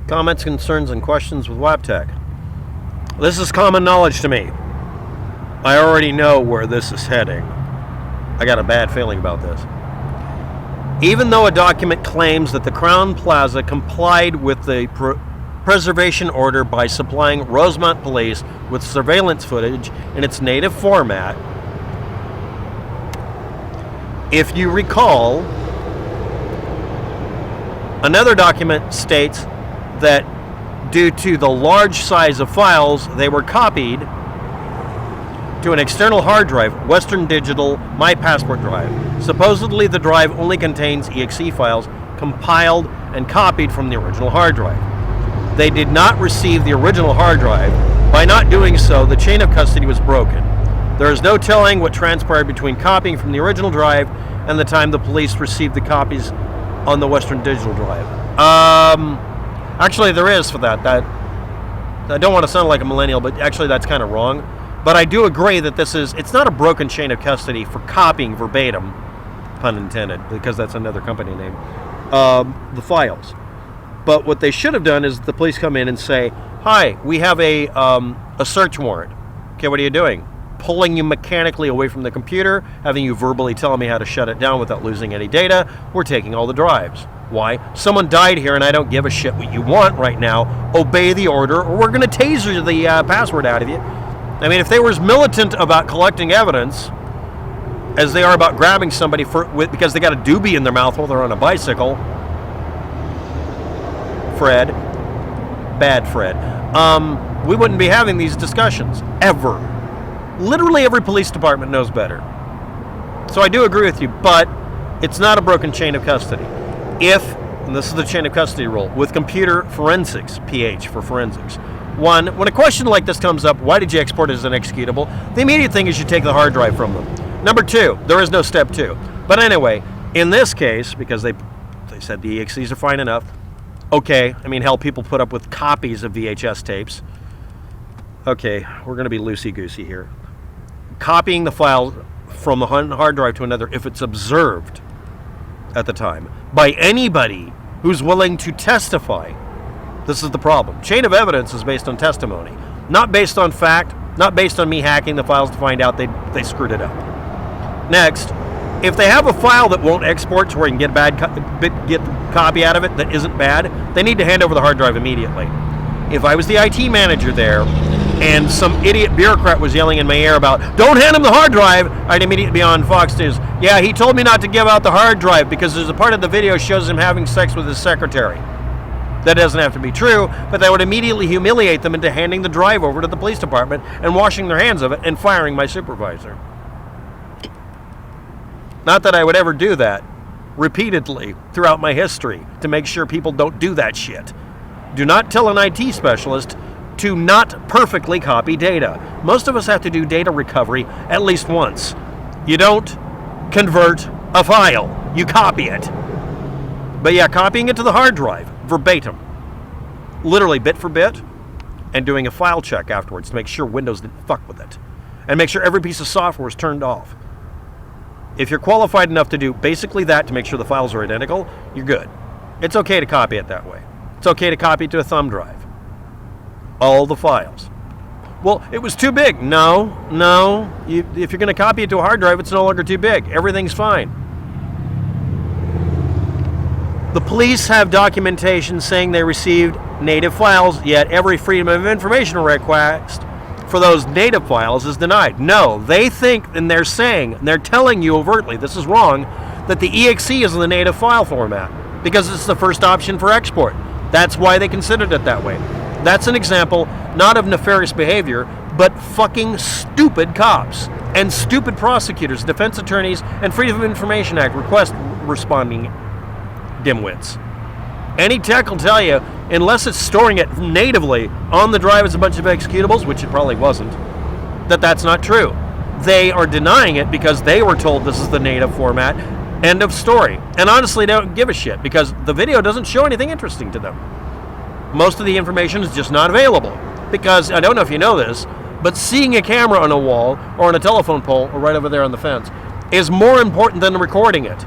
Comments, concerns, and questions with waptek. This is common knowledge to me. I already know where this is heading. I got a bad feeling about this. Even though a document claims that the Crown Plaza complied with the preservation order by supplying Rosemont Police with surveillance footage in its native format, if you recall, another document states that due to the large size of files, they were copied to an external hard drive, Western Digital My Passport drive. Supposedly the drive only contains EXE files compiled and copied from the original hard drive. They did not receive the original hard drive. By not doing so, the chain of custody was broken. There is no telling what transpired between copying from the original drive and the time the police received the copies on the Western Digital drive. Actually, there is for that. I don't want to sound like a millennial, but actually that's kind of wrong. But I do agree that it's not a broken chain of custody for copying verbatim, pun intended, because that's another company name, the files. But what they should have done is the police come in and say, hi, we have a search warrant. Okay, what are you doing? Pulling you mechanically away from the computer, having you verbally tell me how to shut it down without losing any data. We're taking all the drives. Why? Someone died here and I don't give a shit what you want right now. Obey the order or we're going to taser the password out of you. I mean, if they were as militant about collecting evidence as they are about grabbing somebody because they got a doobie in their mouth while they're on a bicycle, bad Fred, we wouldn't be having these discussions, ever. Literally every police department knows better. So I do agree with you, but it's not a broken chain of custody. And this is the chain of custody rule, with computer forensics, PH for forensics. One, when a question like this comes up, why did you export it as an executable? The immediate thing is you take the hard drive from them. Number two, there is no step two. But anyway, in this case, because they said the EXEs are fine enough, okay, I mean, hell, people put up with copies of VHS tapes. Okay, we're going to be loosey-goosey here. Copying the file from the hard drive to another, if it's observed at the time by anybody who's willing to testify, this is the problem. Chain of evidence is based on testimony, not based on fact, not based on me hacking the files to find out they screwed it up. Next, if they have a file that won't export to where you can get copy out of it that isn't bad, they need to hand over the hard drive immediately. If I was the IT manager there and some idiot bureaucrat was yelling in my ear about, don't hand him the hard drive, I'd immediately be on Fox News. Yeah, he told me not to give out the hard drive because there's a part of the video shows him having sex with his secretary. That doesn't have to be true, but that would immediately humiliate them into handing the drive over to the police department and washing their hands of it and firing my supervisor. Not that I would ever do that repeatedly throughout my history to make sure people don't do that shit. Do not tell an IT specialist to not perfectly copy data. Most of us have to do data recovery at least once. You don't convert a file, you copy it. But yeah, copying it to the hard drive, verbatim, literally bit for bit, and doing a file check afterwards to make sure Windows didn't fuck with it. And make sure every piece of software is turned off. If you're qualified enough to do basically that to make sure the files are identical, you're good. It's okay to copy it that way. It's okay to copy it to a thumb drive. All the files. Well, it was too big. No. If you're going to copy it to a hard drive, it's no longer too big. Everything's fine. The police have documentation saying they received native files, yet every Freedom of Information request for those native files is denied. No, they think, and they're saying, and they're telling you overtly, this is wrong, that the EXE is in the native file format because it's the first option for export. That's why they considered it that way. That's an example, not of nefarious behavior, but fucking stupid cops and stupid prosecutors, defense attorneys, and Freedom of Information Act request responding dimwits. Any tech will tell you, unless it's storing it natively on the drive as a bunch of executables, which it probably wasn't, that's not true. They are denying it because they were told this is the native format. End of story. And honestly, they don't give a shit because the video doesn't show anything interesting to them. Most of the information is just not available because, I don't know if you know this, but seeing a camera on a wall or on a telephone pole or right over there on the fence is more important than recording it.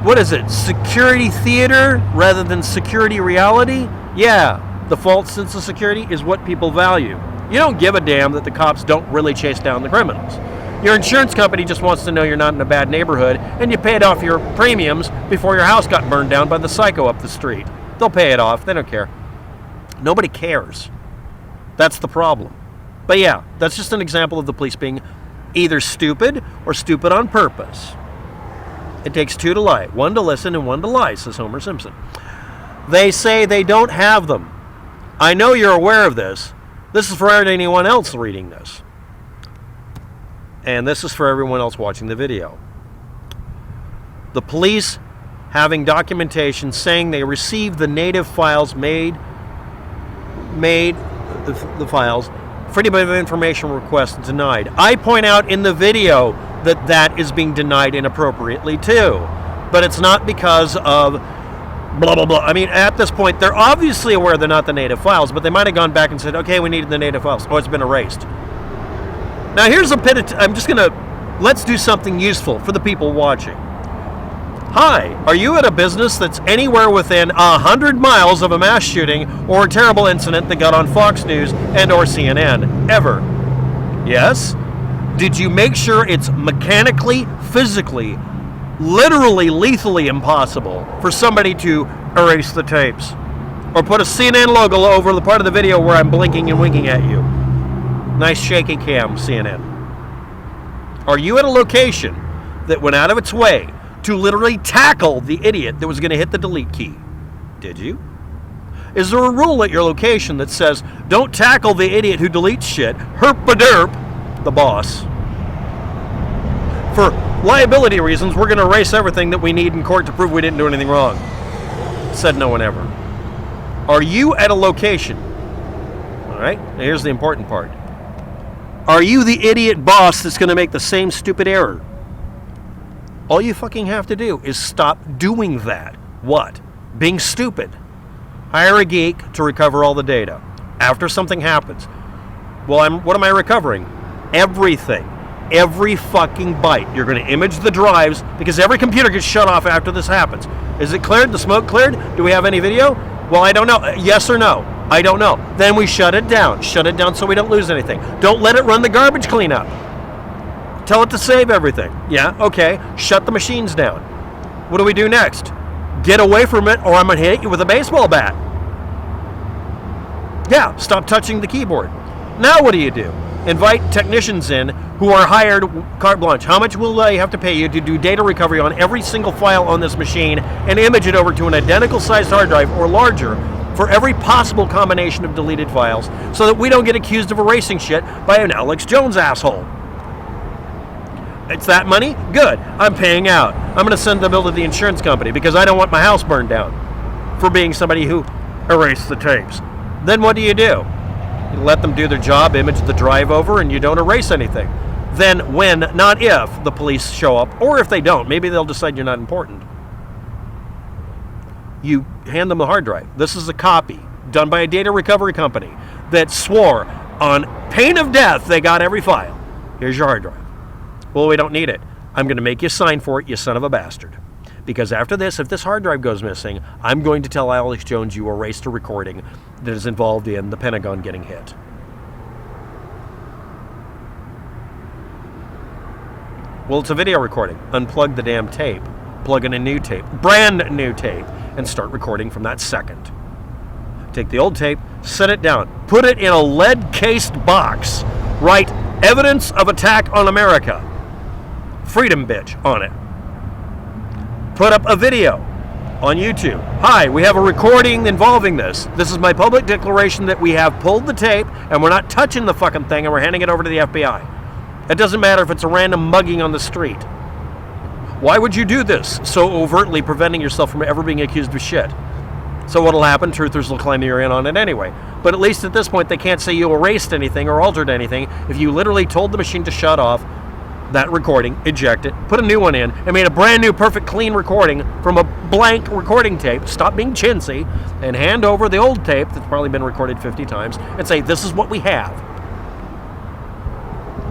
what is it, security theater rather than security reality? Yeah, the false sense of security is what people value. You don't give a damn that the cops don't really chase down the criminals. Your insurance company just wants to know you're not in a bad neighborhood, and you paid off your premiums before your house got burned down by the psycho up the street. They'll pay it off. They don't care. Nobody cares. That's the problem. But yeah, that's just an example of the police being either stupid or stupid on purpose. It takes two to lie. One to listen and one to lie, says Homer Simpson. They say they don't have them. I know you're aware of this. This is for anyone else reading this. And this is for everyone else watching the video. The police having documentation saying they received the native files made the files, Freedom of Information request denied. I point out in the video that that is being denied inappropriately too. But it's not because of blah, blah, blah. I mean, at this point, they're obviously aware they're not the native files, but they might have gone back and said, okay, we needed the native files. Oh, it's been erased. Now, here's a bit of I'm just going to, let's do something useful for the people watching. Hi, are you at a business that's anywhere within 100 miles of a mass shooting or a terrible incident that got on Fox News and or CNN? Ever? Yes? Did you make sure it's mechanically, physically, literally, lethally impossible for somebody to erase the tapes? Or put a CNN logo over the part of the video where I'm blinking and winking at you? Nice shaky cam, CNN. Are you at a location that went out of its way to literally tackle the idiot that was going to hit the delete key? Did you? Is there a rule at your location that says, don't tackle the idiot who deletes shit, herp-a-derp, the boss? For liability reasons, we're going to erase everything that we need in court to prove we didn't do anything wrong. Said no one ever. Are you at a location? All right, now here's the important part. Are you the idiot boss that's going to make the same stupid error? All you fucking have to do is stop doing that. What? Being stupid. Hire a geek to recover all the data. After something happens, well, what am I recovering? Everything. Every fucking byte. You're going to image the drives because every computer gets shut off after this happens. Is it cleared? The smoke cleared? Do we have any video? Well, I don't know. Yes or no? I don't know. Then we shut it down. Shut it down so we don't lose anything. Don't let it run the garbage cleanup. Tell it to save everything. Yeah, okay. Shut the machines down. What do we do next? Get away from it or I'm going to hit you with a baseball bat. Yeah, stop touching the keyboard. Now what do? Invite technicians in who are hired carte blanche. How much will they have to pay you to do data recovery on every single file on this machine and image it over to an identical sized hard drive or larger for every possible combination of deleted files so that we don't get accused of erasing shit by an Alex Jones asshole? It's that money? Good. I'm paying out. I'm going to send the bill to the insurance company because I don't want my house burned down for being somebody who erased the tapes. Then what do? You let them do their job, image the drive over, and you don't erase anything. Then when, not if, the police show up, or if they don't, maybe they'll decide you're not important. You hand them the hard drive. This is a copy done by a data recovery company that swore on pain of death they got every file. Here's your hard drive. Well, we don't need it. I'm going to make you sign for it, you son of a bastard. Because after this, if this hard drive goes missing, I'm going to tell Alex Jones you erased a recording that is involved in the Pentagon getting hit. Well, it's a video recording. Unplug the damn tape. Plug in a new tape, brand new tape, and start recording from that second. Take the old tape, set it down, put it in a lead-cased box, write evidence of attack on America, freedom bitch on it. Put up a video on YouTube. Hi, we have a recording involving this. This is my public declaration that we have pulled the tape and we're not touching the fucking thing and we're handing it over to the FBI. It doesn't matter if it's a random mugging on the street. Why would you do this so overtly, preventing yourself from ever being accused of shit? So what'll happen? Truthers will claim you're in on it anyway. But at least at this point, they can't say you erased anything or altered anything if you literally told the machine to shut off that recording, eject it, put a new one in, and made a brand new, perfect, clean recording from a blank recording tape. Stop being chintzy and hand over the old tape that's probably been recorded 50 times and say, this is what we have.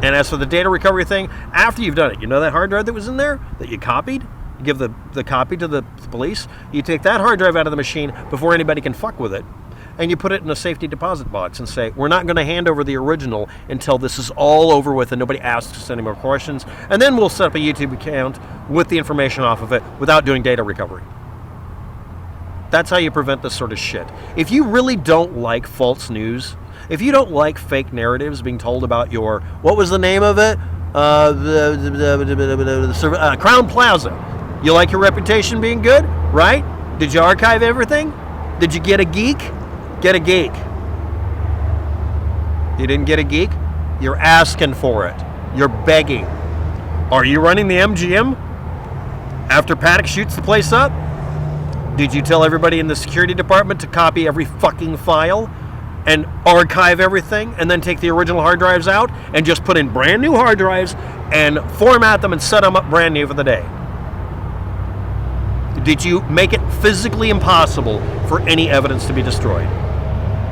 And as for the data recovery thing, after you've done it, you know that hard drive that was in there that you copied? You give the copy to the police. You take that hard drive out of the machine before anybody can fuck with it. And you put it in a safety deposit box and say, we're not going to hand over the original until this is all over with and nobody asks us any more questions. And then we'll set up a YouTube account with the information off of it without doing data recovery. That's how you prevent this sort of shit. If you really don't like false news, if you don't like fake narratives being told about your, what was the name of it? Crown Plaza. You like your reputation being good, right? Did you archive everything? Did you get a geek? Get a geek. You didn't get a geek? You're asking for it. You're begging. Are you running the MGM after Paddock shoots the place up? Did you tell everybody in the security department to copy every fucking file and archive everything and then take the original hard drives out and just put in brand new hard drives and format them and set them up brand new for the day? Did you make it physically impossible for any evidence to be destroyed?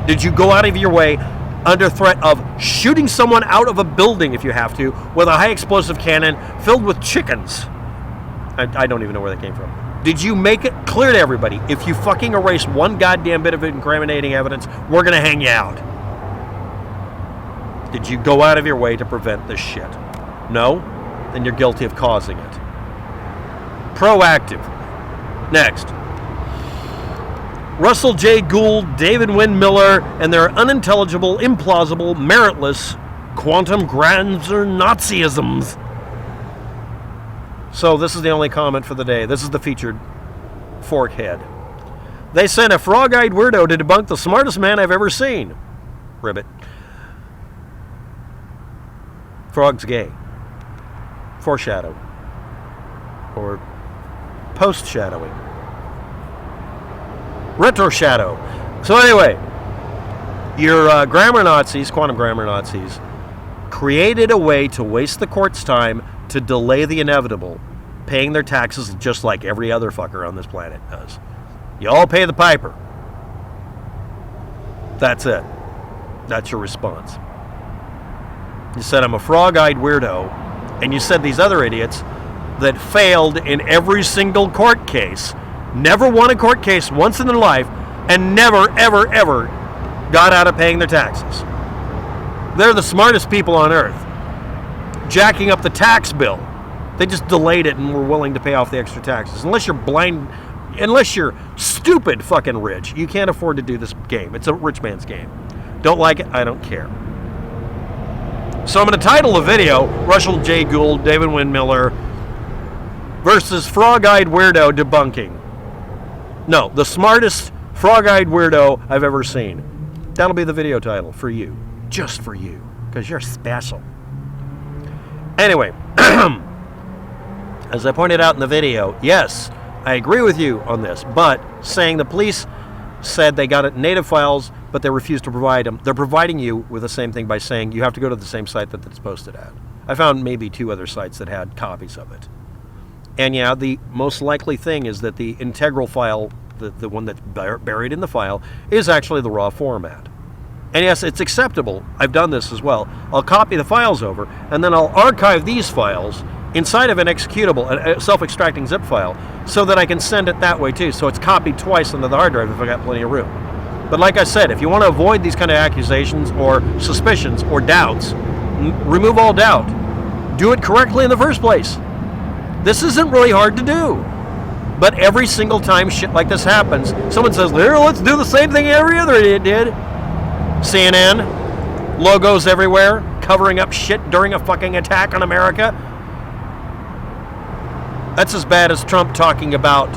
Did you go out of your way under threat of shooting someone out of a building if you have to with a high explosive cannon filled with chickens? I don't even know where that came from. Did you make it clear to everybody, if you fucking erase one goddamn bit of incriminating evidence, we're going to hang you out? Did you go out of your way to prevent this shit? No? Then you're guilty of causing it. Proactive. Next. Russell J. Gould, David Wynn Miller, and their unintelligible, implausible, meritless quantum grandeur Nazisms. So this is the only comment for the day. This is the featured forkhead. They sent a frog-eyed weirdo to debunk the smartest man I've ever seen. Ribbit. Frog's gay. Foreshadow. Or post-shadowing. Retro-shadow. So anyway, your grammar Nazis, quantum grammar Nazis, created a way to waste the court's time to delay the inevitable, paying their taxes just like every other fucker on this planet does. You all pay the piper. That's it. That's your response. You said I'm a frog-eyed weirdo, and you said these other idiots that failed in every single court case, never won a court case once in their life, and never, ever, ever got out of paying their taxes. They're the smartest people on earth. Jacking up the tax bill. They just delayed it and were willing to pay off the extra taxes. Unless you're blind, unless you're stupid fucking rich, you can't afford to do this game. It's a rich man's game. Don't like it? I don't care. So I'm going to title the video, Russell J. Gould, David Wynn Miller versus Frog-Eyed Weirdo Debunking. No, the smartest frog-eyed weirdo I've ever seen. That'll be the video title for you. Just for you. Because you're special. Anyway, as I pointed out in the video, yes, I agree with you on this, but saying the police said they got it in native files, but they refused to provide them. They're providing you with the same thing by saying you have to go to the same site that it's posted at. I found maybe 2 other sites that had copies of it. And yeah, the most likely thing is that the integral file, the one that's buried in the file, is actually the raw format. And yes, it's acceptable. I've done this as well. I'll copy the files over, and then I'll archive these files inside of an executable, a self-extracting zip file, so that I can send it that way too. So it's copied twice onto the hard drive if I got plenty of room. But like I said, if you want to avoid these kind of accusations or suspicions or doubts, remove all doubt. Do it correctly in the first place. This isn't really hard to do. But every single time shit like this happens, someone says, let's do the same thing every other idiot did. CNN, logos everywhere, covering up shit during a fucking attack on America. That's as bad as Trump talking about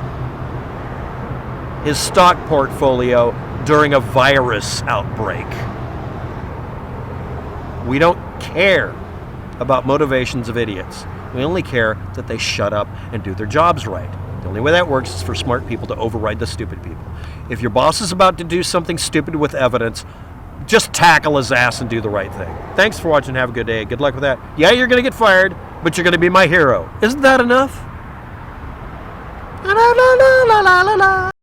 his stock portfolio during a virus outbreak. We don't care about motivations of idiots. We only care that they shut up and do their jobs right. The only way that works is for smart people to override the stupid people. If your boss is about to do something stupid with evidence, just tackle his ass and do the right thing. Thanks for watching. Have a good day. Good luck with that. Yeah, you're going to get fired, but you're going to be my hero. Isn't that enough? La, la, la, la, la, la.